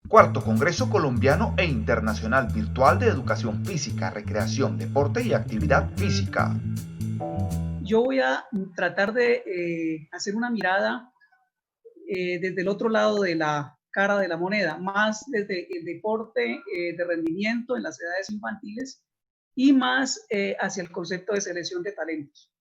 Cuarto Congreso Colombiano e Internacional Virtual de Educación Física, Recreación, Deporte y Actividad Física. Yo voy a tratar de hacer una mirada desde el otro lado de la cara de la moneda, más desde el deporte de rendimiento en las edades infantiles y más hacia el concepto de selección de talentos.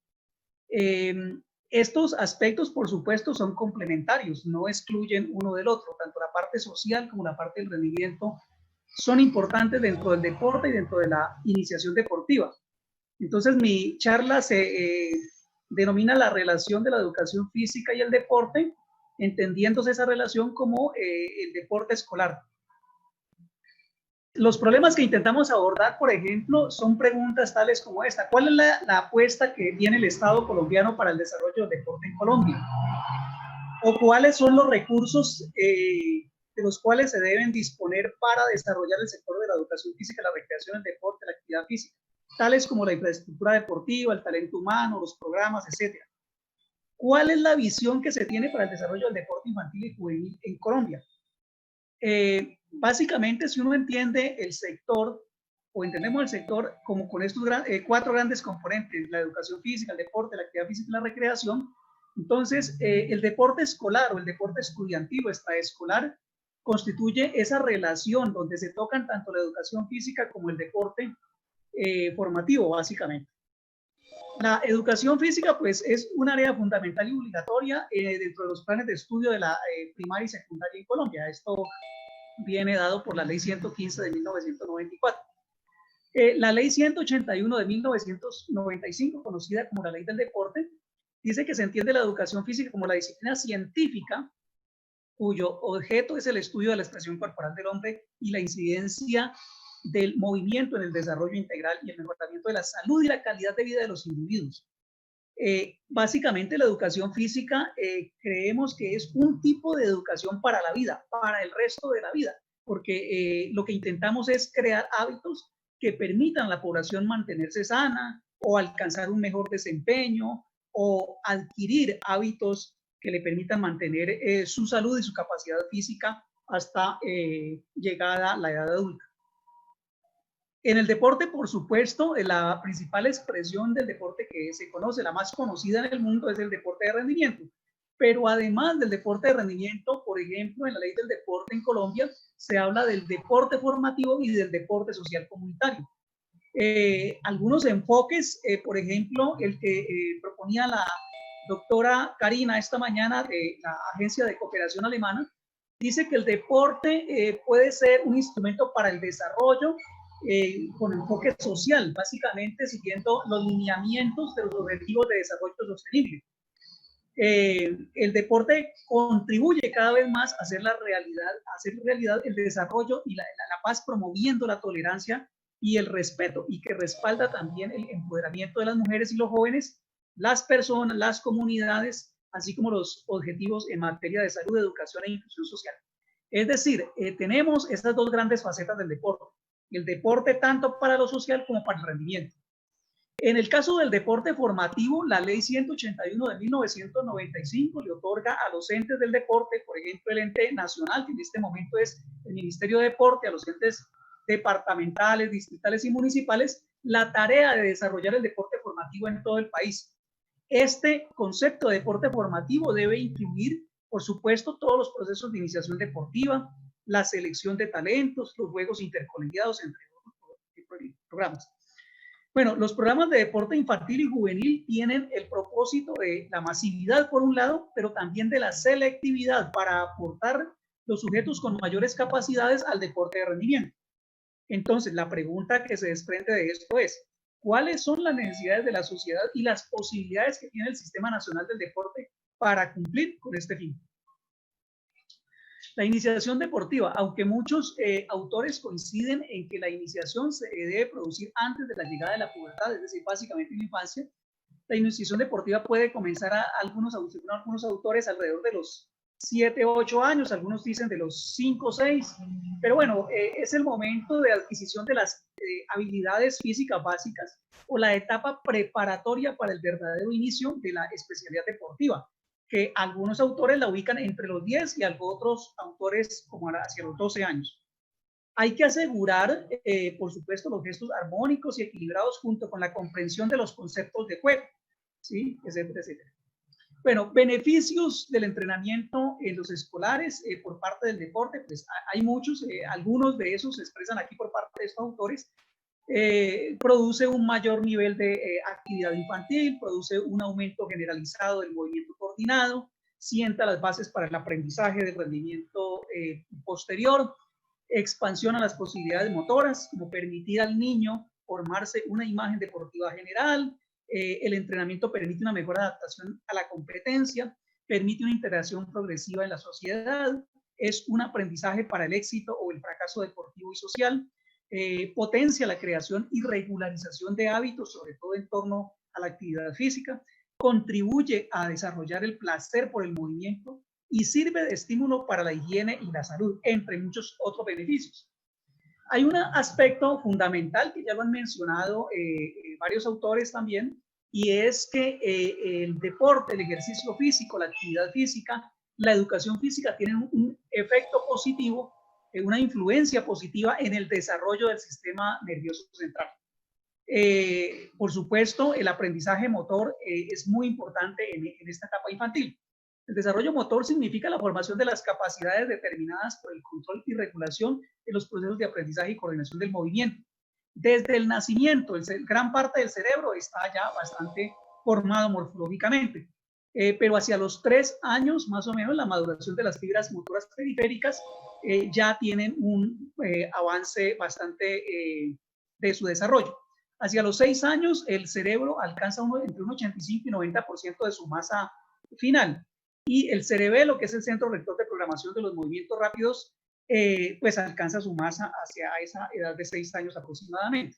Estos aspectos, por supuesto, son complementarios, no excluyen uno del otro, tanto la parte social como la parte del rendimiento son importantes dentro del deporte y dentro de la iniciación deportiva. Entonces, mi charla se denomina la relación de la educación física y el deporte, entendiéndose esa relación como el deporte escolar. Los problemas que intentamos abordar, por ejemplo, son preguntas tales como esta. ¿Cuál es la apuesta que tiene el Estado colombiano para el desarrollo del deporte en Colombia? ¿O cuáles son los recursos de los cuales se deben disponer para desarrollar el sector de la educación física, la recreación, el deporte, la actividad física? Tales como la infraestructura deportiva, el talento humano, los programas, etc. ¿Cuál es la visión que se tiene para el desarrollo del deporte infantil y juvenil en Colombia? Básicamente, si uno entiende el sector, o entendemos el sector como con estos cuatro grandes componentes, la educación física, el deporte, la actividad física y la recreación, entonces el deporte escolar o el deporte estudiantil o extraescolar constituye esa relación donde se tocan tanto la educación física como el deporte formativo, básicamente. La educación física, pues, es un área fundamental y obligatoria dentro de los planes de estudio de la primaria y secundaria en Colombia. Esto viene dado por la Ley 115 de 1994. La Ley 181 de 1995, conocida como la Ley del Deporte, dice que se entiende la educación física como la disciplina científica cuyo objeto es el estudio de la expresión corporal del hombre y la incidencia del movimiento en el desarrollo integral y el mejoramiento de la salud y la calidad de vida de los individuos. Básicamente la educación física creemos que es un tipo de educación para la vida, para el resto de la vida, porque lo que intentamos es crear hábitos que permitan a la población mantenerse sana o alcanzar un mejor desempeño o adquirir hábitos que le permitan mantener su salud y su capacidad física hasta llegada la edad adulta. En el deporte, por supuesto, la principal expresión del deporte que se conoce, la más conocida en el mundo, es el deporte de rendimiento. Pero además del deporte de rendimiento, por ejemplo, en la ley del deporte en Colombia, se habla del deporte formativo y del deporte social comunitario. Algunos enfoques, por ejemplo, el que proponía la doctora Karina esta mañana de la Agencia de Cooperación Alemana, dice que el deporte puede ser un instrumento para el desarrollo con enfoque social, básicamente siguiendo los lineamientos de los objetivos de desarrollo sostenible. El deporte contribuye cada vez más a hacer realidad el desarrollo y la paz, promoviendo la tolerancia y el respeto, y que respalda también el empoderamiento de las mujeres y los jóvenes, las personas, las comunidades, así como los objetivos en materia de salud, educación e inclusión social. Es decir, tenemos estas dos grandes facetas del deporte. El deporte tanto para lo social como para el rendimiento. En el caso del deporte formativo, la ley 181 de 1995 le otorga a los entes del deporte, por ejemplo, el ente nacional, que en este momento es el Ministerio de Deporte, a los entes departamentales, distritales y municipales, la tarea de desarrollar el deporte formativo en todo el país. Este concepto de deporte formativo debe incluir, por supuesto, todos los procesos de iniciación deportiva, la selección de talentos, los juegos intercolegiados, entre otros programas. Bueno, los programas de deporte infantil y juvenil tienen el propósito de la masividad por un lado, pero también de la selectividad para aportar los sujetos con mayores capacidades al deporte de rendimiento. Entonces, la pregunta que se desprende de esto es, ¿cuáles son las necesidades de la sociedad y las posibilidades que tiene el Sistema Nacional del Deporte para cumplir con este fin? La iniciación deportiva, aunque muchos autores coinciden en que la iniciación se debe producir antes de la llegada de la pubertad, es decir, básicamente en la infancia, la iniciación deportiva puede comenzar algunos autores alrededor de los 7, 8 años, algunos dicen de los 5, 6, pero bueno, es el momento de adquisición de las habilidades físicas básicas o la etapa preparatoria para el verdadero inicio de la especialidad deportiva. que algunos autores la ubican entre los 10 y otros autores como hacia los 12 años. Hay que asegurar, por supuesto, los gestos armónicos y equilibrados junto con la comprensión de los conceptos de juego, ¿sí? Etcétera, etcétera. Bueno, beneficios del entrenamiento en los escolares por parte del deporte, pues hay muchos, algunos de esos se expresan aquí por parte de estos autores. Produce un mayor nivel de actividad infantil, produce un aumento generalizado del movimiento coordinado, sienta las bases para el aprendizaje del rendimiento posterior, expansiona las posibilidades motoras, como permitir al niño formarse una imagen deportiva general. El entrenamiento permite una mejor adaptación a la competencia, permite una integración progresiva en la sociedad, es un aprendizaje para el éxito o el fracaso deportivo y social, potencia la creación y regularización de hábitos, sobre todo en torno a la actividad física, contribuye a desarrollar el placer por el movimiento y sirve de estímulo para la higiene y la salud, entre muchos otros beneficios. Hay un aspecto fundamental que ya lo han mencionado varios autores también, y es que el deporte, el ejercicio físico, la actividad física, la educación física tienen un efecto positivo, una influencia positiva en el desarrollo del sistema nervioso central. Por supuesto, el aprendizaje motor es muy importante en esta etapa infantil. El desarrollo motor significa la formación de las capacidades determinadas por el control y regulación de los procesos de aprendizaje y coordinación del movimiento. Desde el nacimiento, gran parte del cerebro está ya bastante formado morfológicamente, pero hacia los 3 años más o menos la maduración de las fibras motoras periféricas ya tienen un avance bastante de su desarrollo. Hacia los 6 años el cerebro alcanza entre un 85 y 90% de su masa final. Y el cerebelo, que es el centro rector de programación de los movimientos rápidos, pues alcanza su masa hacia esa edad de 6 años aproximadamente.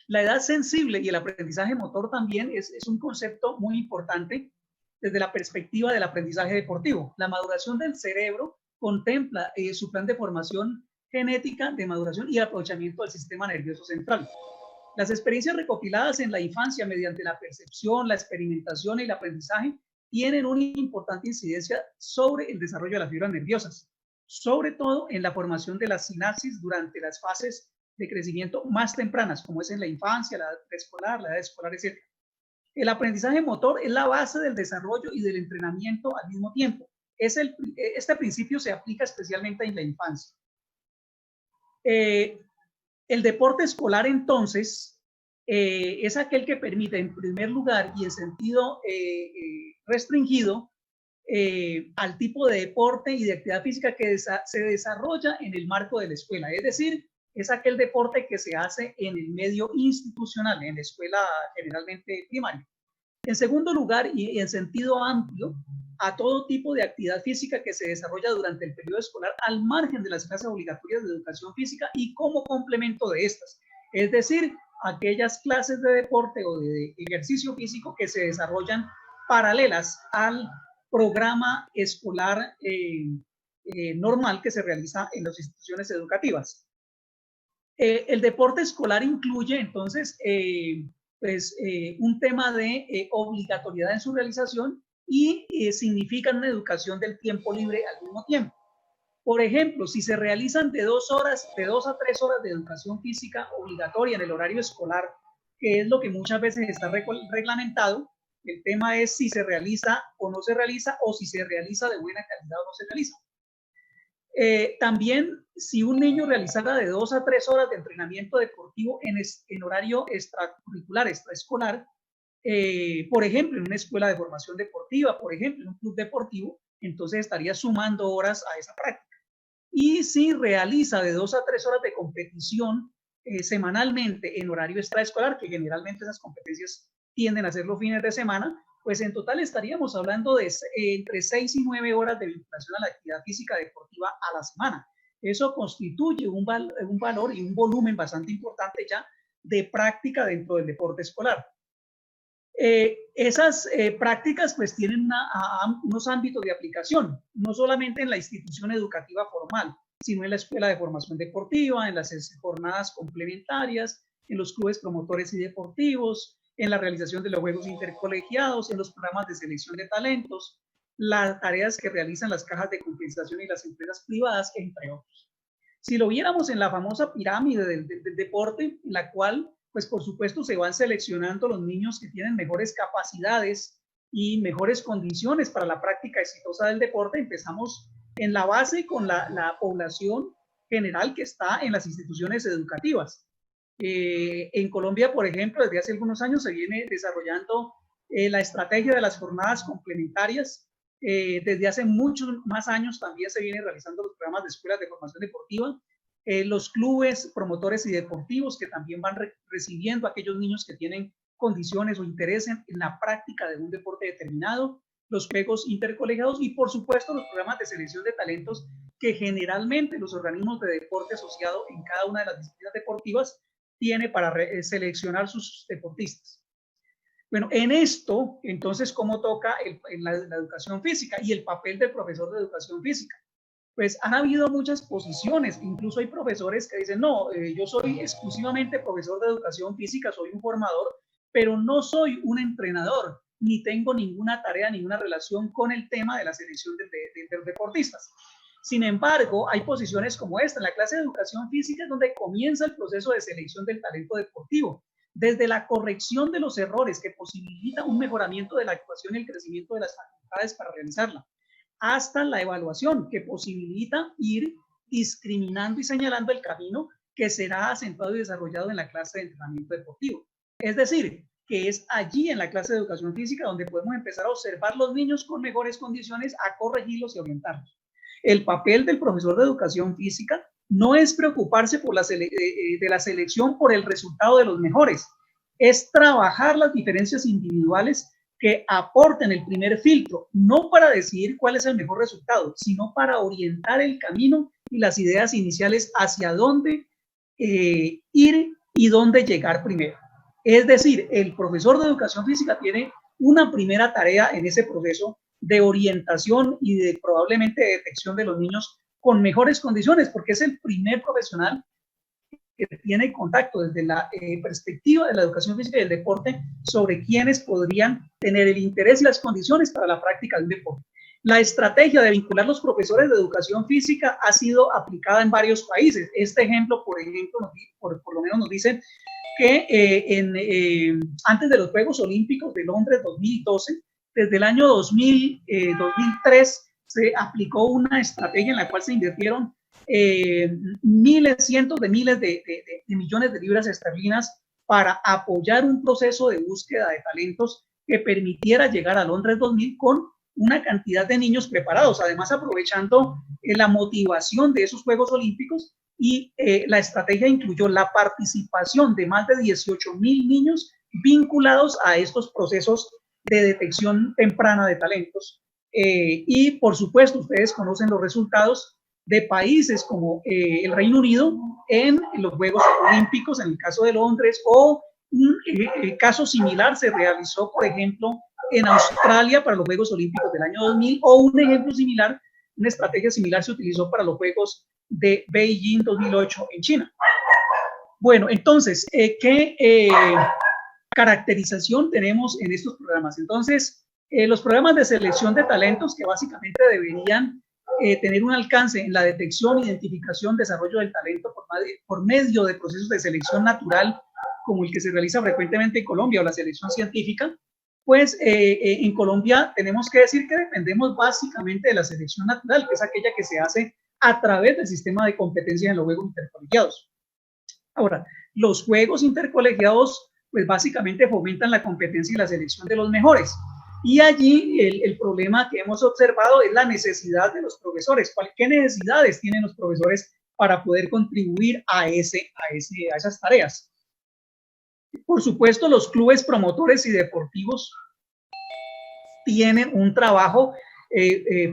La edad sensible y el aprendizaje motor también es un concepto muy importante desde la perspectiva del aprendizaje deportivo. La maduración del cerebro contempla su plan de formación genética, de maduración y aprovechamiento del sistema nervioso central. Las experiencias recopiladas en la infancia mediante la percepción, la experimentación y el aprendizaje tienen una importante incidencia sobre el desarrollo de las fibras nerviosas, sobre todo en la formación de las sinapsis durante las fases de crecimiento más tempranas, como es en la infancia, la edad preescolar, la edad escolar, etc. El aprendizaje motor es la base del desarrollo y del entrenamiento al mismo tiempo. Este principio se aplica especialmente en la infancia. El deporte escolar, entonces, es aquel que permite, en primer lugar y en sentido restringido, al tipo de deporte y de actividad física que se desarrolla en el marco de la escuela. Es decir, es aquel deporte que se hace en el medio institucional, en la escuela generalmente primaria. En segundo lugar, y en sentido amplio, a todo tipo de actividad física que se desarrolla durante el periodo escolar al margen de las clases obligatorias de educación física y como complemento de estas. Es decir, aquellas clases de deporte o de ejercicio físico que se desarrollan paralelas al programa escolar normal que se realiza en las instituciones educativas. El deporte escolar incluye entonces un tema de obligatoriedad en su realización y significa una educación del tiempo libre al mismo tiempo. Por ejemplo, si se realizan de 2 a 3 horas de educación física obligatoria en el horario escolar, que es lo que muchas veces está reglamentado, el tema es si se realiza o no se realiza, o si se realiza de buena calidad o no se realiza. También, si un niño realizara de 2 a 3 horas de entrenamiento deportivo en horario extracurricular, extraescolar, por ejemplo, en una escuela de formación deportiva, por ejemplo, en un club deportivo, entonces estaría sumando horas a esa práctica. Y si realiza de 2 a 3 horas de competición semanalmente en horario extraescolar, que generalmente esas competencias tienden a ser los fines de semana, pues en total estaríamos hablando de entre 6 y 9 horas de vinculación a la actividad física deportiva a la semana. Eso constituye un valor y un volumen bastante importante ya de práctica dentro del deporte escolar. Esas prácticas pues tienen unos ámbitos de aplicación, no solamente en la institución educativa formal, sino en la escuela de formación deportiva, en las jornadas complementarias, en los clubes promotores y deportivos, en la realización de los juegos intercolegiados, en los programas de selección de talentos, las tareas que realizan las cajas de compensación y las empresas privadas, entre otros. Si lo viéramos en la famosa pirámide del deporte, en la cual, pues por supuesto, se van seleccionando los niños que tienen mejores capacidades y mejores condiciones para la práctica exitosa del deporte, empezamos en la base con la población general que está en las instituciones educativas. En Colombia, por ejemplo, desde hace algunos años se viene desarrollando la estrategia de las jornadas complementarias. Desde hace muchos más años también se vienen realizando los programas de escuelas de formación deportiva, los clubes promotores y deportivos que también van recibiendo a aquellos niños que tienen condiciones o interés en la práctica de un deporte determinado, los juegos intercolegiados y por supuesto los programas de selección de talentos que generalmente los organismos de deporte asociado en cada una de las disciplinas deportivas tiene para seleccionar sus deportistas. Bueno, en esto, entonces, ¿cómo toca la educación física y el papel del profesor de educación física? Pues han habido muchas posiciones, incluso hay profesores que dicen, no, yo soy exclusivamente profesor de educación física, soy un formador, pero no soy un entrenador, ni tengo ninguna tarea, ninguna relación con el tema de la selección de los deportistas. Sin embargo, hay posiciones como esta, en la clase de educación física es donde comienza el proceso de selección del talento deportivo, desde la corrección de los errores que posibilita un mejoramiento de la actuación y el crecimiento de las facultades para realizarla, hasta la evaluación que posibilita ir discriminando y señalando el camino que será acentuado y desarrollado en la clase de entrenamiento deportivo. Es decir, que es allí en la clase de educación física donde podemos empezar a observar los niños con mejores condiciones, a corregirlos y orientarlos. El papel del profesor de educación física no es preocuparse por de la selección por el resultado de los mejores, es trabajar las diferencias individuales que aporten el primer filtro, no para decidir cuál es el mejor resultado, sino para orientar el camino y las ideas iniciales hacia dónde ir y dónde llegar primero. Es decir, el profesor de educación física tiene una primera tarea en ese proceso de orientación y de probablemente de detección de los niños con mejores condiciones, porque es el primer profesional que tiene contacto desde la perspectiva de la educación física y del deporte sobre quienes podrían tener el interés y las condiciones para la práctica del deporte. La estrategia de vincular los profesores de educación física ha sido aplicada en varios países. Este ejemplo, por ejemplo, por lo menos nos dice que antes de los Juegos Olímpicos de Londres 2012, desde el año 2003, se aplicó una estrategia en la cual se invirtieron cientos de miles de millones de libras esterlinas para apoyar un proceso de búsqueda de talentos que permitiera llegar a Londres 2000 con una cantidad de niños preparados, además aprovechando la motivación de esos Juegos Olímpicos y la estrategia incluyó la participación de más de 18,000 niños vinculados a estos procesos de detección temprana de talentos. Y por supuesto, ustedes conocen los resultados de países como el Reino Unido en los Juegos Olímpicos, en el caso de Londres, o un caso similar se realizó, por ejemplo, en Australia para los Juegos Olímpicos del año 2000, o un ejemplo similar, una estrategia similar se utilizó para los Juegos de Beijing 2008 en China. Bueno, entonces, ¿qué caracterización tenemos en estos programas? Entonces, los programas de selección de talentos que básicamente deberían tener un alcance en la detección, identificación, desarrollo del talento por medio de procesos de selección natural, como el que se realiza frecuentemente en Colombia, o la selección científica, pues en Colombia tenemos que decir que dependemos básicamente de la selección natural, que es aquella que se hace a través del sistema de competencia en los juegos intercolegiados. Ahora, los juegos intercolegiados, pues básicamente fomentan la competencia y la selección de los mejores. Y allí el problema que hemos observado es la necesidad de los profesores. ¿Qué necesidades tienen los profesores para poder contribuir a esas tareas? Por supuesto, los clubes promotores y deportivos tienen un trabajo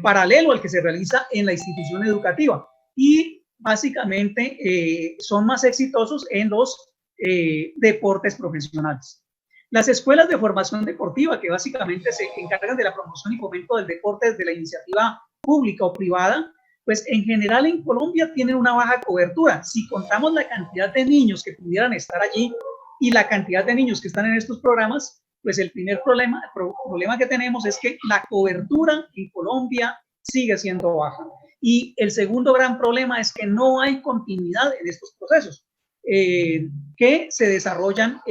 paralelo al que se realiza en la institución educativa y básicamente son más exitosos en los deportes profesionales. Las escuelas de formación deportiva, que básicamente se encargan de la promoción y fomento del deporte desde la iniciativa pública o privada, pues en general en Colombia tienen una baja cobertura. Si contamos la cantidad de niños que pudieran estar allí, y la cantidad de niños que están en estos programas, pues el primer problema que tenemos es que la cobertura en Colombia sigue siendo baja. Y el segundo gran problema es que no hay continuidad en estos procesos que se desarrollan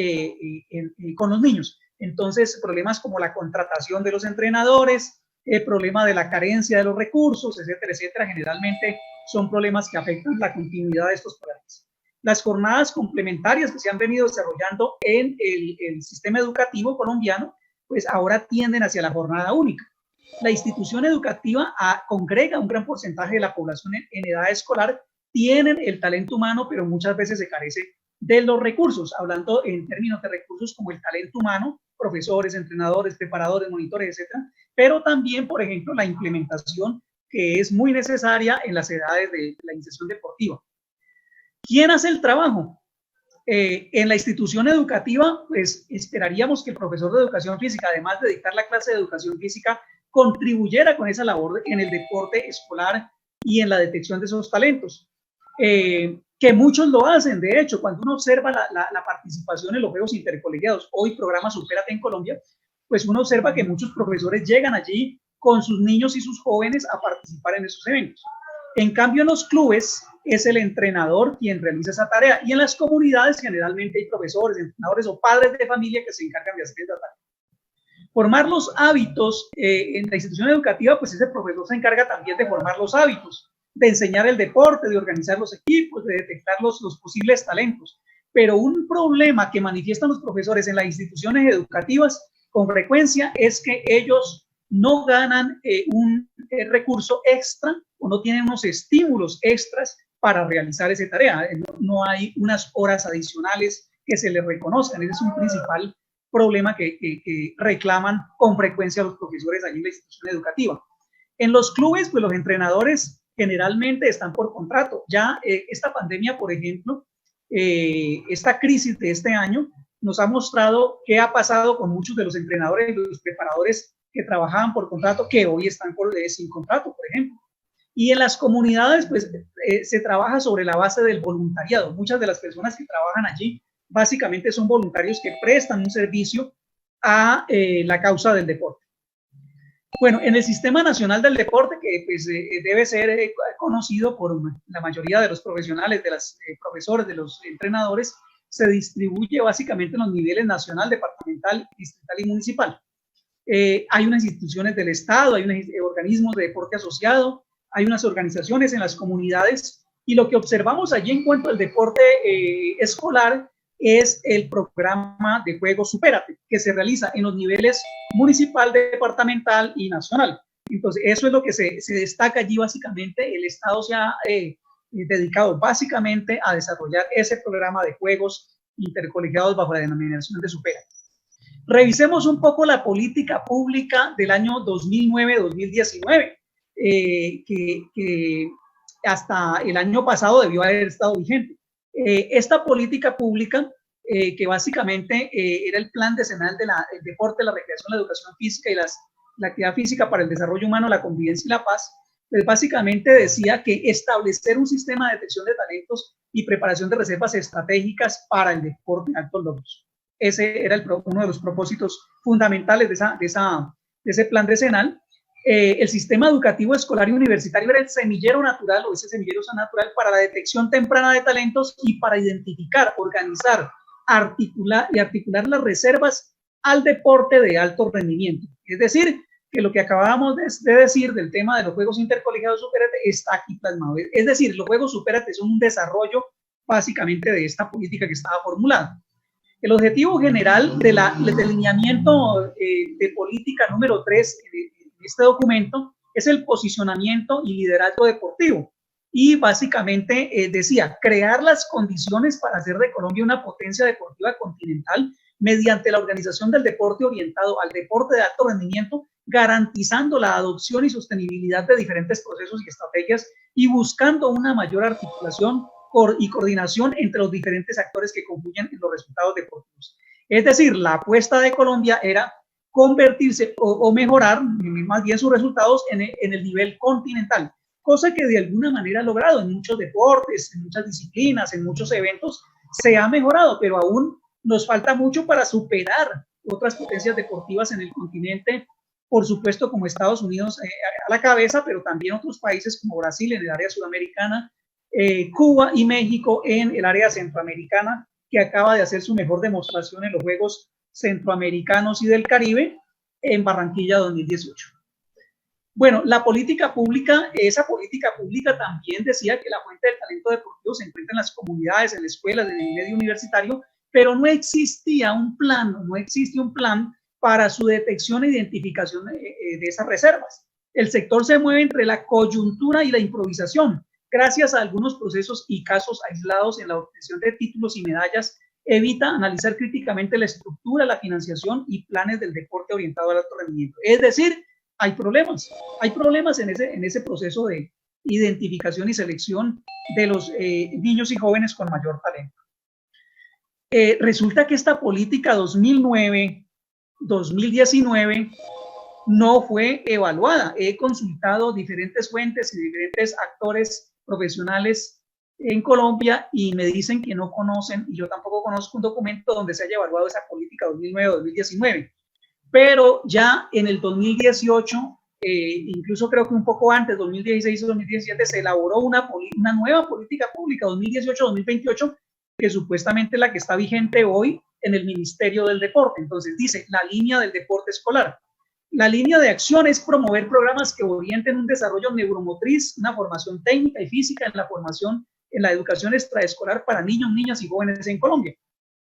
con los niños. Entonces, problemas como la contratación de los entrenadores, el problema de la carencia de los recursos, etcétera, etcétera, generalmente son problemas que afectan la continuidad de estos programas. Las jornadas complementarias que se han venido desarrollando en el sistema educativo colombiano, pues ahora tienden hacia la jornada única. La institución educativa congrega un gran porcentaje de la población en edad escolar, tienen el talento humano, pero muchas veces se carece de los recursos, hablando en términos de recursos como el talento humano, profesores, entrenadores, preparadores, monitores, etcétera, pero también, por ejemplo, la implementación que es muy necesaria en las edades de la iniciación deportiva. ¿Quién hace el trabajo? En la institución educativa, pues esperaríamos que el profesor de educación física, además de dictar la clase de educación física, contribuyera con esa labor en el deporte escolar y en la detección de esos talentos. Que muchos lo hacen, de hecho, cuando uno observa la participación en los juegos intercolegiados, hoy programa Supérate en Colombia, pues uno observa que muchos profesores llegan allí con sus niños y sus jóvenes a participar en esos eventos. En cambio, en los clubes es el entrenador quien realiza esa tarea y en las comunidades generalmente hay profesores, entrenadores o padres de familia que se encargan de hacer esa tarea. Formar los hábitos en la institución educativa, pues ese profesor se encarga también de formar los hábitos, de enseñar el deporte, de organizar los equipos, de detectar los posibles talentos. Pero un problema que manifiestan los profesores en las instituciones educativas con frecuencia es que ellos no ganan un recurso extra o no tienen unos estímulos extras para realizar esa tarea. No hay unas horas adicionales que se les reconozcan. Ese es un principal problema que reclaman con frecuencia los profesores allí en la institución educativa. En los clubes, pues los entrenadores generalmente están por contrato. Ya esta pandemia, por ejemplo, esta crisis de este año nos ha mostrado qué ha pasado con muchos de los entrenadores y los preparadores que trabajaban por contrato, que hoy están sin contrato, por ejemplo. Y en las comunidades, pues se trabaja sobre la base del voluntariado. Muchas de las personas que trabajan allí básicamente son voluntarios que prestan un servicio a la causa del deporte. Bueno, en el Sistema Nacional del Deporte, que pues, debe ser conocido por la mayoría de los profesionales, de los profesores, de los entrenadores, se distribuye básicamente en los niveles nacional, departamental, distrital y municipal. Hay unas instituciones del Estado, hay unos organismos de deporte asociado, hay unas organizaciones en las comunidades, y lo que observamos allí en cuanto al deporte escolar es el programa de juegos Supérate, que se realiza en los niveles municipal, departamental y nacional. Entonces, eso es lo que se destaca allí básicamente. El Estado se ha dedicado básicamente a desarrollar ese programa de juegos intercolegiados bajo la denominación de Supérate. Revisemos un poco la política pública del año 2009-2019, que hasta el año pasado debió haber estado vigente. Esta política pública, que básicamente era el plan decenal del deporte, la recreación, la educación física y la actividad física para el desarrollo humano, la convivencia y la paz, pues básicamente decía que establecer un sistema de detección de talentos y preparación de reservas estratégicas para el deporte de altos logros. Ese era uno de los propósitos fundamentales de ese plan decenal. El sistema educativo escolar y universitario era el semillero natural, o ese semillero natural para la detección temprana de talentos y para identificar, organizar, articular las reservas al deporte de alto rendimiento. Es decir, que lo que acabábamos de decir del tema de los Juegos Intercolegiados Supérate está aquí plasmado. Es decir, los Juegos Supérate son un desarrollo básicamente de esta política que estaba formulada. El objetivo general del delineamiento de política número 3 en este documento es el posicionamiento y liderazgo deportivo. Y básicamente decía, crear las condiciones para hacer de Colombia una potencia deportiva continental mediante la organización del deporte orientado al deporte de alto rendimiento, garantizando la adopción y sostenibilidad de diferentes procesos y estrategias y buscando una mayor articulación y coordinación entre los diferentes actores que confluyen en los resultados deportivos. Es decir, la apuesta de Colombia era convertirse o mejorar más bien sus resultados en el nivel continental, cosa que de alguna manera ha logrado en muchos deportes, en muchas disciplinas, en muchos eventos, se ha mejorado, pero aún nos falta mucho para superar otras potencias deportivas en el continente, por supuesto como Estados Unidos a la cabeza, pero también otros países como Brasil en el área sudamericana, Cuba y México en el área centroamericana, que acaba de hacer su mejor demostración en los Juegos Centroamericanos y del Caribe en Barranquilla 2018. Bueno, la política pública, esa política pública también decía que la fuente del talento deportivo se encuentra en las comunidades, en las escuelas, en el medio universitario, pero no existía un plan, no existe un plan para su detección e identificación de esas reservas. El sector se mueve entre la coyuntura y la improvisación, gracias a algunos procesos y casos aislados en la obtención de títulos y medallas, evita analizar críticamente la estructura, la financiación y planes del deporte orientado al alto rendimiento. Es decir, hay problemas en ese proceso de identificación y selección de los niños y jóvenes con mayor talento. Resulta que esta política 2009-2019 no fue evaluada. He consultado diferentes fuentes y diferentes actores profesionales en Colombia y me dicen que no conocen, y yo tampoco conozco un documento donde se haya evaluado esa política 2009-2019. Pero ya en el 2018, incluso creo que un poco antes, 2016 o 2017, se elaboró una nueva política pública, 2018-2028, que supuestamente es la que está vigente hoy en el Ministerio del Deporte. Entonces dice, la línea del deporte escolar. La línea de acción es promover programas que orienten un desarrollo neuromotriz, una formación técnica y física en la educación extraescolar para niños, niñas y jóvenes en Colombia.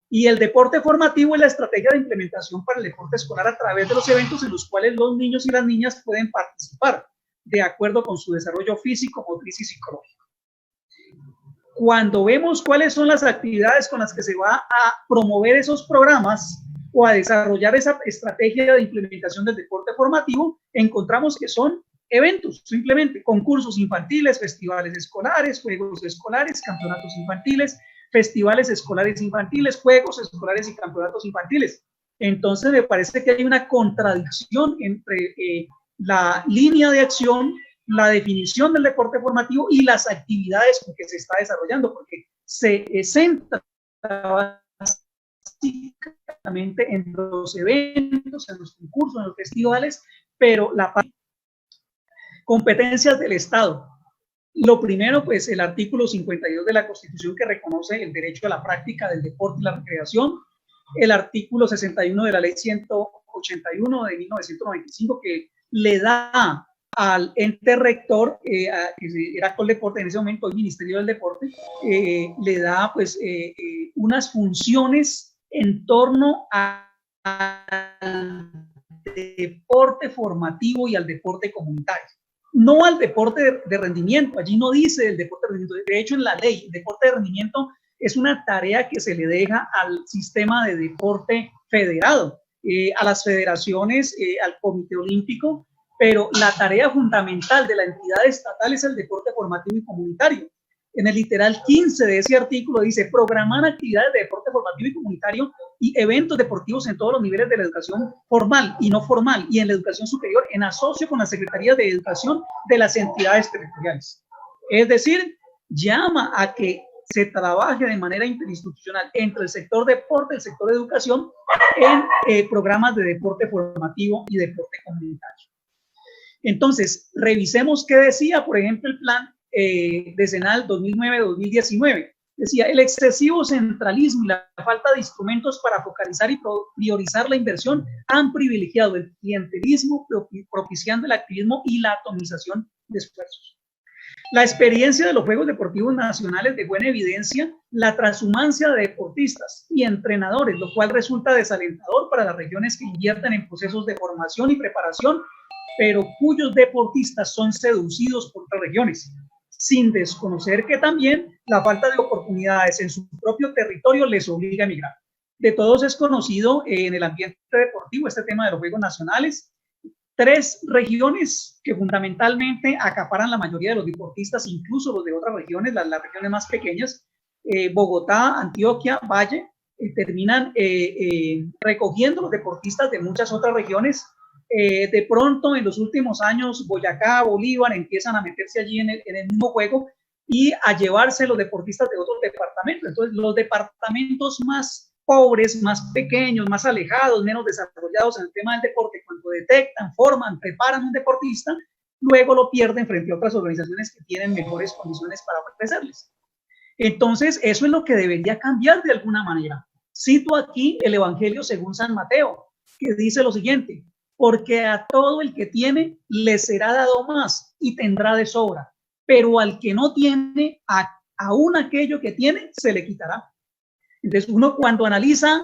Y el deporte formativo es la estrategia de implementación para el deporte escolar a través de los eventos en los cuales los niños y las niñas pueden participar de acuerdo con su desarrollo físico, motriz y psicológico. Cuando vemos cuáles son las actividades con las que se va a promover esos programas o a desarrollar esa estrategia de implementación del deporte formativo, encontramos que son eventos, simplemente concursos infantiles, festivales escolares, juegos escolares, campeonatos infantiles, festivales escolares infantiles, juegos escolares y campeonatos infantiles. Entonces me parece que hay una contradicción entre la línea de acción, la definición del deporte formativo y las actividades con que se está desarrollando, porque se centra básicamente en los eventos, en los concursos, en los festivales, pero la competencias del Estado. Lo primero, pues el artículo 52 de la Constitución, que reconoce el derecho a la práctica del deporte y la recreación, el artículo 61 de la Ley 181 de 1995, que le da al ente rector, que era Coldeporte en ese momento, el Ministerio del Deporte, le da pues unas funciones en torno al deporte formativo y al deporte comunitario. No al deporte de rendimiento, allí no dice el deporte de rendimiento. De hecho, en la ley, el deporte de rendimiento es una tarea que se le deja al sistema de deporte federado, a las federaciones, al Comité Olímpico, pero la tarea fundamental de la entidad estatal es el deporte formativo y comunitario. En el literal 15 de ese artículo dice programar actividades de deporte formativo y comunitario y eventos deportivos en todos los niveles de la educación formal y no formal y en la educación superior en asocio con las secretarías de educación de las entidades territoriales. Es decir, llama a que se trabaje de manera interinstitucional entre el sector deporte y el sector educación en programas de deporte formativo y deporte comunitario. Entonces, revisemos qué decía, por ejemplo, el plan decenal 2009-2019. Decía, el excesivo centralismo y la falta de instrumentos para focalizar y priorizar la inversión han privilegiado el clientelismo, propiciando el activismo y la atomización de esfuerzos. La experiencia de los Juegos Deportivos Nacionales dejó en evidencia la transhumancia de deportistas y entrenadores, lo cual resulta desalentador para las regiones que invierten en procesos de formación y preparación, pero cuyos deportistas son seducidos por otras regiones, sin desconocer que también la falta de oportunidades en su propio territorio les obliga a emigrar. De todos es conocido en el ambiente deportivo este tema de los Juegos Nacionales. 3 regiones que fundamentalmente acaparan la mayoría de los deportistas, incluso los de otras regiones, las regiones más pequeñas, Bogotá, Antioquia, Valle, terminan recogiendo los deportistas de muchas otras regiones. De pronto en los últimos años Boyacá, Bolívar empiezan a meterse allí en el mismo juego y a llevarse los deportistas de otros departamentos. Entonces los departamentos más pobres, más pequeños, más alejados, menos desarrollados en el tema del deporte, cuando detectan, forman, preparan un deportista, luego lo pierden frente a otras organizaciones que tienen mejores condiciones para ofrecerles. Entonces, eso es lo que debería cambiar de alguna manera. Cito aquí el Evangelio según San Mateo, que dice lo siguiente: porque a todo el que tiene le será dado más y tendrá de sobra, pero al que no tiene, aún aquello que tiene se le quitará. Entonces, uno cuando analiza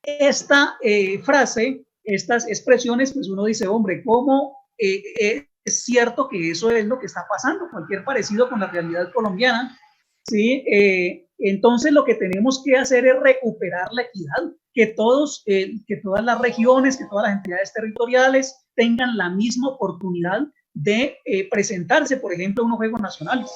esta frase, estas expresiones, pues uno dice, hombre, ¿cómo es cierto que eso es lo que está pasando? Cualquier parecido con la realidad colombiana, ¿sí? Entonces lo que tenemos que hacer es recuperar la equidad, que todas las regiones, que todas las entidades territoriales tengan la misma oportunidad de presentarse, por ejemplo, a unos Juegos Nacionales.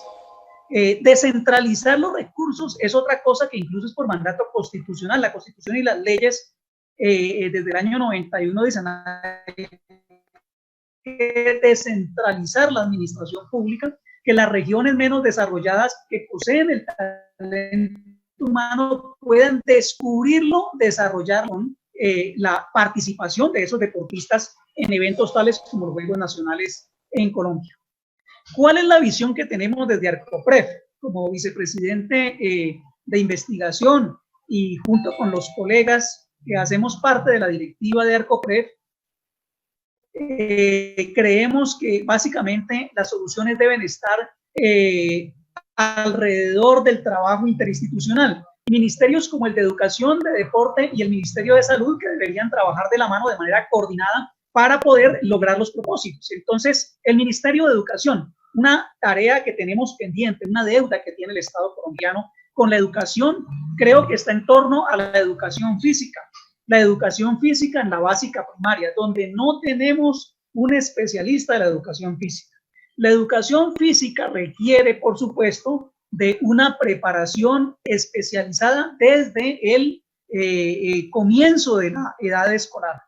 Descentralizar los recursos es otra cosa que incluso es por mandato constitucional. La Constitución y las leyes desde el año 91 dicen que descentralizar la administración pública, que las regiones menos desarrolladas que poseen el talento humano puedan descubrirlo, desarrollarlo con la participación de esos deportistas en eventos tales como los Juegos Nacionales en Colombia. ¿Cuál es la visión que tenemos desde Arcoprev? Como vicepresidente de investigación y junto con los colegas que hacemos parte de la directiva de Arcoprev, creemos que básicamente las soluciones deben estar alrededor del trabajo interinstitucional. Ministerios como el de Educación, de Deporte y el Ministerio de Salud, que deberían trabajar de la mano de manera coordinada para poder lograr los propósitos. Entonces, el Ministerio de Educación, una tarea que tenemos pendiente, una deuda que tiene el Estado colombiano con la educación, creo que está en torno a la educación física. La educación física en la básica primaria, donde no tenemos un especialista de la educación física. La educación física requiere, por supuesto, de una preparación especializada desde el comienzo de la edad escolar.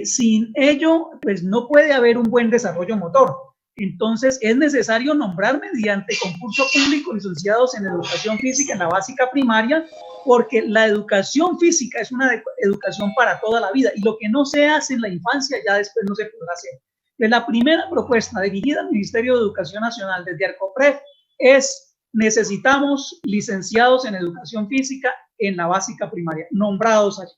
Sin ello, pues no puede haber un buen desarrollo motor. Entonces, es necesario nombrar mediante concurso público licenciados en educación física en la básica primaria, porque la educación física es una educación para toda la vida y lo que no se hace en la infancia ya después no se podrá hacer. Entonces, la primera propuesta dirigida al Ministerio de Educación Nacional desde Arcoprev es: necesitamos licenciados en educación física en la básica primaria, nombrados allí.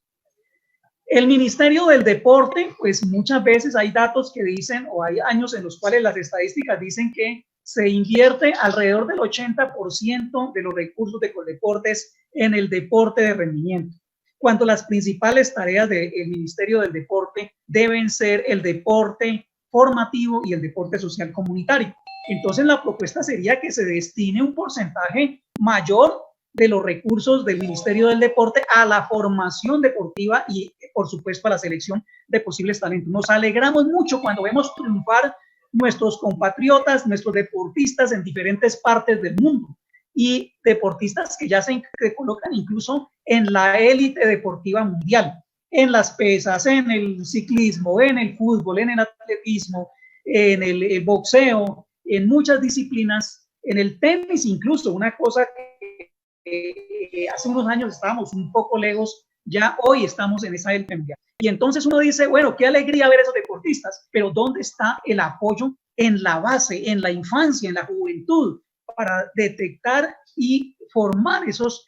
El Ministerio del Deporte, pues muchas veces hay datos que dicen, o hay años en los cuales las estadísticas dicen que se invierte alrededor del 80% de los recursos de Coldeportes en el deporte de rendimiento, cuando las principales tareas del Ministerio del Deporte deben ser el deporte formativo y el deporte social comunitario. Entonces la propuesta sería que se destine un porcentaje mayor de los recursos del Ministerio del Deporte a la formación deportiva y, por supuesto, a la selección de posibles talentos. Nos alegramos mucho cuando vemos triunfar nuestros compatriotas, nuestros deportistas en diferentes partes del mundo y deportistas que ya se colocan incluso en la élite deportiva mundial, en las pesas, en el ciclismo, en el fútbol, en el atletismo, en el boxeo, en muchas disciplinas, en el tenis incluso, una cosa que hace unos años estábamos un poco lejos, ya hoy estamos en esa élite mundial. Y entonces uno dice, bueno, qué alegría ver a esos deportistas, pero ¿dónde está el apoyo en la base, en la infancia, en la juventud, para detectar y formar esos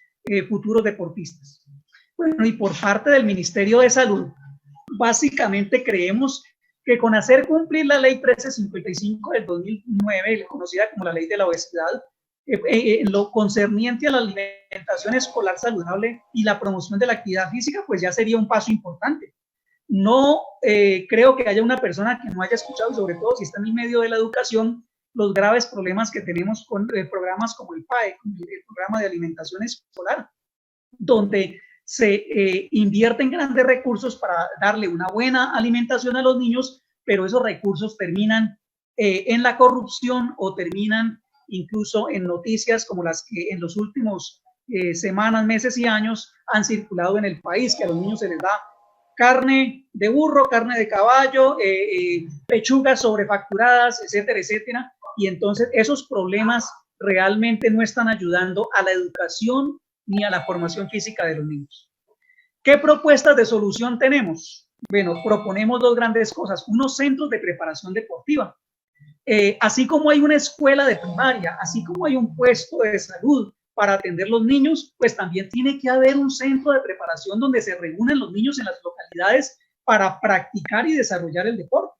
futuros deportistas? Bueno, y por parte del Ministerio de Salud, básicamente creemos que con hacer cumplir la Ley 1355 del 2009, conocida como la Ley de la Obesidad, lo concerniente a la alimentación escolar saludable y la promoción de la actividad física, pues ya sería un paso importante. No creo que haya una persona que no haya escuchado, sobre todo si está en el medio de la educación, los graves problemas que tenemos con programas como el PAE, el Programa de Alimentación Escolar, donde se invierten grandes recursos para darle una buena alimentación a los niños, pero esos recursos terminan en la corrupción o terminan incluso en noticias como las que en los últimos semanas, meses y años han circulado en el país, que a los niños se les da carne de burro, carne de caballo, pechugas sobrefacturadas, etcétera, etcétera. Y entonces esos problemas realmente no están ayudando a la educación ni a la formación física de los niños. ¿Qué propuestas de solución tenemos? Bueno, proponemos dos grandes cosas, unos centros de preparación deportiva. Así como hay una escuela de primaria, así como hay un puesto de salud para atender los niños, pues también tiene que haber un centro de preparación donde se reúnen los niños en las localidades para practicar y desarrollar el deporte.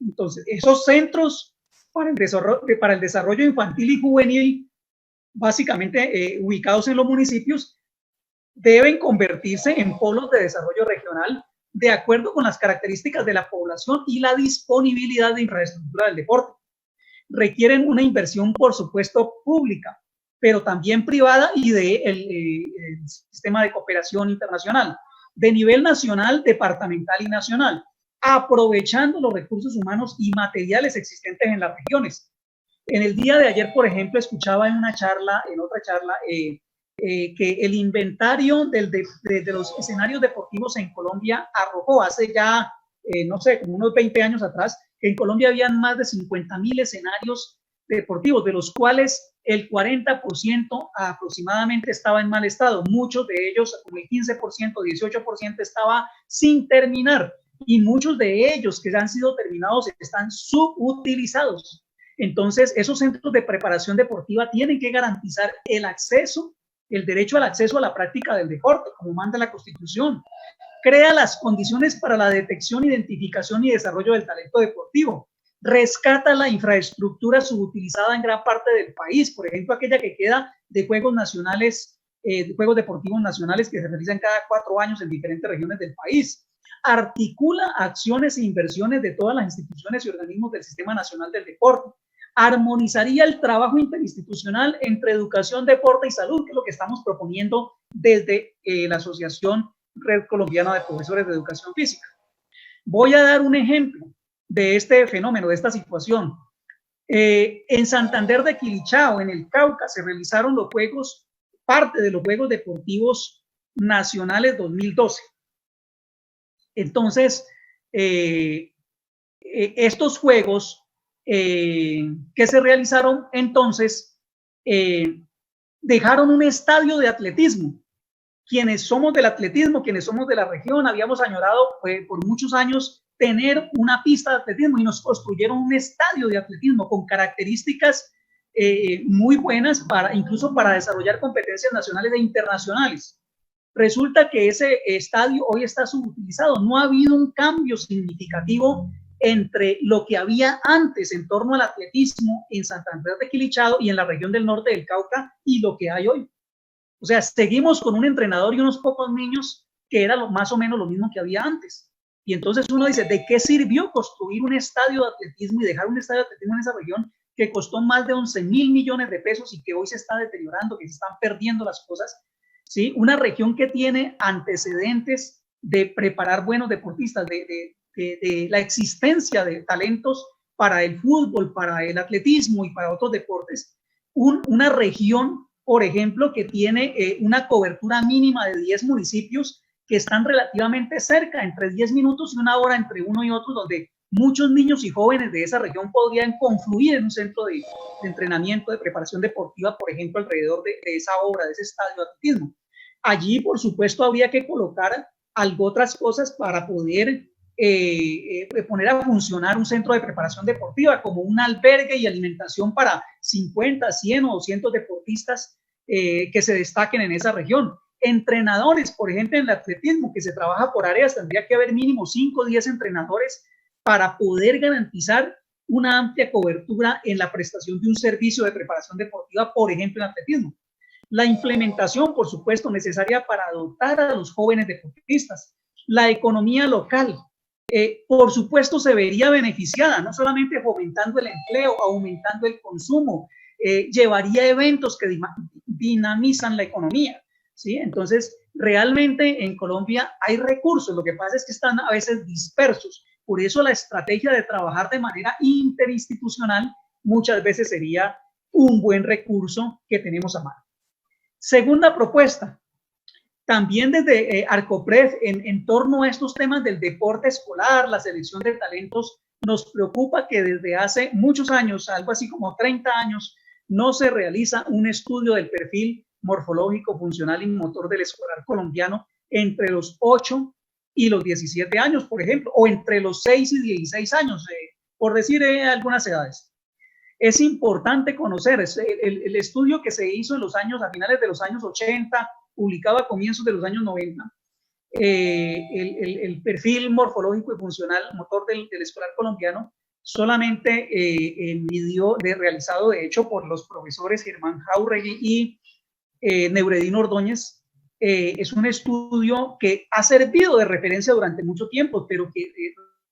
Entonces, esos centros para el desarrollo infantil y juvenil, básicamente ubicados en los municipios, deben convertirse en polos de desarrollo regional de acuerdo con las características de la población y la disponibilidad de infraestructura del deporte. Requieren una inversión, por supuesto, pública, pero también privada y del sistema de cooperación internacional, de nivel nacional, departamental y nacional, aprovechando los recursos humanos y materiales existentes en las regiones. En el día de ayer, por ejemplo, escuchaba en otra charla, que el inventario de los escenarios deportivos en Colombia arrojó hace ya, no sé, como unos 20 años atrás, que en Colombia habían más de 50.000 escenarios deportivos, de los cuales el 40% aproximadamente estaba en mal estado. Muchos de ellos, como el 15%, 18% estaba sin terminar, y muchos de ellos que han sido terminados están subutilizados. Entonces, esos centros de preparación deportiva tienen que garantizar el derecho al acceso a la práctica del deporte, como manda la Constitución. Crea las condiciones para la detección, identificación y desarrollo del talento deportivo. Rescata la infraestructura subutilizada en gran parte del país, por ejemplo, aquella que queda de juegos nacionales, juegos deportivos nacionales que se realizan cada 4 años en diferentes regiones del país. Articula acciones e inversiones de todas las instituciones y organismos del Sistema Nacional del Deporte. Armonizaría el trabajo interinstitucional entre educación, deporte y salud, que es lo que estamos proponiendo desde la Asociación Red Colombiana de Profesores de Educación Física. Voy a dar un ejemplo de este fenómeno, de esta situación. En Santander de Quilichao, en el Cauca, se realizaron parte de los Juegos Deportivos Nacionales 2012. Entonces, estos juegos que se realizaron entonces dejaron un estadio de atletismo. Quienes somos del atletismo, quienes somos de la región, habíamos añorado por muchos años tener una pista de atletismo, y nos construyeron un estadio de atletismo con características muy buenas incluso para desarrollar competencias nacionales e internacionales. Resulta que ese estadio hoy está subutilizado. No ha habido un cambio significativo entre lo que había antes en torno al atletismo en Santander de Quilichao y en la región del norte del Cauca y lo que hay hoy. O sea, seguimos con un entrenador y unos pocos niños, que era más o menos lo mismo que había antes. Y entonces uno dice, ¿de qué sirvió construir un estadio de atletismo y dejar un estadio de atletismo en esa región que costó más de 11.000 millones de pesos y que hoy se está deteriorando, que se están perdiendo las cosas? ¿Sí? Una región que tiene antecedentes de preparar buenos deportistas, de la existencia de talentos para el fútbol, para el atletismo y para otros deportes. Una región, por ejemplo, que tiene una cobertura mínima de 10 municipios que están relativamente cerca, entre 10 minutos y 1 hora entre uno y otro, donde muchos niños y jóvenes de esa región podrían confluir en un centro de entrenamiento, de preparación deportiva, por ejemplo, alrededor de esa obra, de ese estadio de atletismo. Allí, por supuesto, habría que colocar otras cosas para poder poner a funcionar un centro de preparación deportiva, como un albergue y alimentación para 50, 100 o 200 deportistas que se destaquen en esa región. Entrenadores, por ejemplo, en el atletismo, que se trabaja por áreas, tendría que haber mínimo 5 o 10 entrenadores para poder garantizar una amplia cobertura en la prestación de un servicio de preparación deportiva, por ejemplo, en atletismo. La implementación, por supuesto, necesaria para dotar a los jóvenes deportistas. La economía local, por supuesto, se vería beneficiada, no solamente fomentando el empleo, aumentando el consumo, llevaría eventos que dinamizan la economía, ¿sí? Entonces, realmente en Colombia hay recursos, lo que pasa es que están a veces dispersos. Por eso la estrategia de trabajar de manera interinstitucional muchas veces sería un buen recurso que tenemos a mano. Segunda propuesta, también desde Arcoprev, en torno a estos temas del deporte escolar, la selección de talentos, nos preocupa que desde hace muchos años, algo así como 30 años, no se realiza un estudio del perfil morfológico, funcional y motor del escolar colombiano entre los 8 y los 17 años, por ejemplo, o entre los 6 y 16 años, por decir algunas edades. Es importante conocer el estudio que se hizo en los años, a finales de los años 80, publicado a comienzos de los años 90, el perfil morfológico y funcional motor del escolar colombiano, solamente realizado de hecho por los profesores Germán Jáuregui y Neuredino Ordóñez. Es un estudio que ha servido de referencia durante mucho tiempo, pero que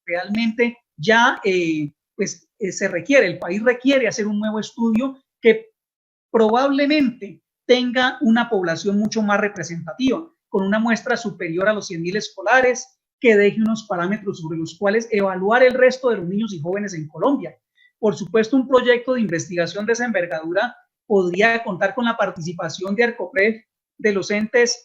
realmente ya se requiere, el país requiere hacer un nuevo estudio que probablemente tenga una población mucho más representativa, con una muestra superior a los 100.000 escolares, que deje unos parámetros sobre los cuales evaluar el resto de los niños y jóvenes en Colombia. Por supuesto, un proyecto de investigación de esa envergadura podría contar con la participación de ARCOPRED, de los entes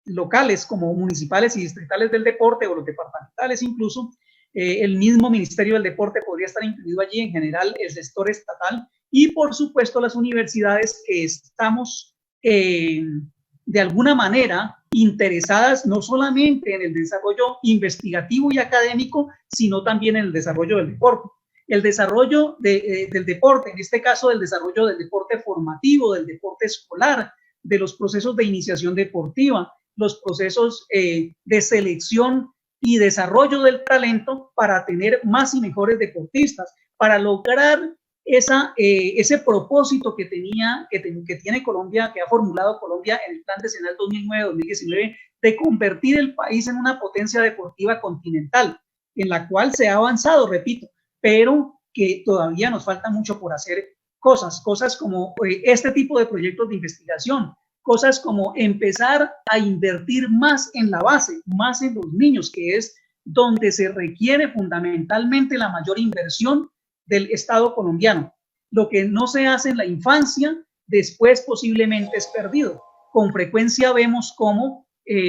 locales como municipales y distritales del deporte, o los departamentales incluso. El mismo Ministerio del Deporte podría estar incluido allí, en general el sector estatal, y por supuesto las universidades que estamos de alguna manera interesadas no solamente en el desarrollo investigativo y académico, sino también en el desarrollo del deporte. El desarrollo del deporte, en este caso del desarrollo del deporte formativo, del deporte escolar, de los procesos de iniciación deportiva, los procesos de selección y desarrollo del talento para tener más y mejores deportistas, para lograr ese propósito que tiene Colombia, que ha formulado Colombia en el Plan Decenal 2009-2019, de convertir el país en una potencia deportiva continental, en la cual se ha avanzado, repito, pero que todavía nos falta mucho por hacer cosas como este tipo de proyectos de investigación, cosas como empezar a invertir más en la base, más en los niños, que es donde se requiere fundamentalmente la mayor inversión del Estado colombiano. Lo que no se hace en la infancia, después posiblemente es perdido. Con frecuencia vemos cómo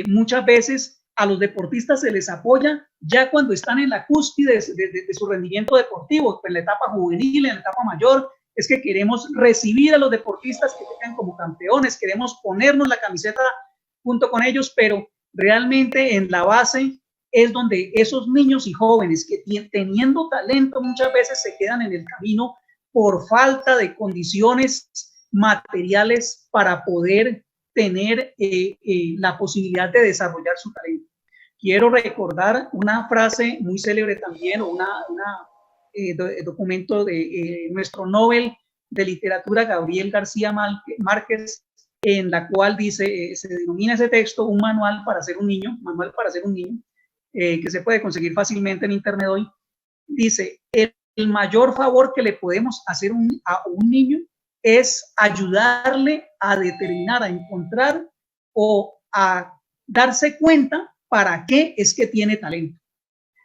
muchas veces a los deportistas se les apoya ya cuando están en la cúspide de su rendimiento deportivo, en la etapa juvenil, en la etapa mayor. Es que queremos recibir a los deportistas que llegan como campeones, queremos ponernos la camiseta junto con ellos, pero realmente en la base es donde esos niños y jóvenes que teniendo talento muchas veces se quedan en el camino por falta de condiciones materiales para poder tener la posibilidad de desarrollar su talento. Quiero recordar una frase muy célebre también, o documento de nuestro Nobel de Literatura, Gabriel García Márquez, en la cual dice, se denomina ese texto un manual para ser un niño, que se puede conseguir fácilmente en internet hoy. Dice, el mayor favor que le podemos hacer a un niño es ayudarle a determinar, a encontrar o a darse cuenta para qué es que tiene talento.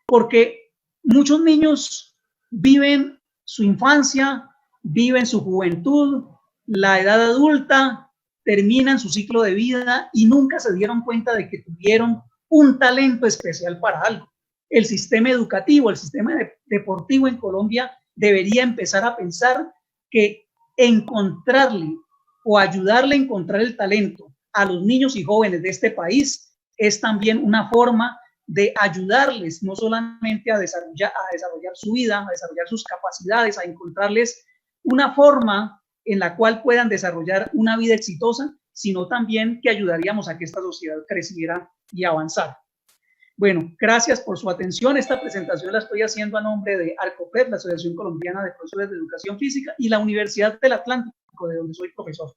Porque muchos niños viven su infancia, viven su juventud, la edad adulta, terminan su ciclo de vida y nunca se dieron cuenta de que tuvieron un talento especial para algo. El sistema educativo, el sistema deportivo en Colombia debería empezar a pensar que encontrarle o ayudarle a encontrar el talento a los niños y jóvenes de este país es también una forma de ayudarles no solamente a desarrollar su vida, a desarrollar sus capacidades, a encontrarles una forma en la cual puedan desarrollar una vida exitosa, sino también que ayudaríamos a que esta sociedad creciera y avanzara. Bueno, gracias por su atención. Esta presentación la estoy haciendo a nombre de ARCOPRED, la Asociación Colombiana de Profesores de Educación Física, y la Universidad del Atlántico, de donde soy profesor.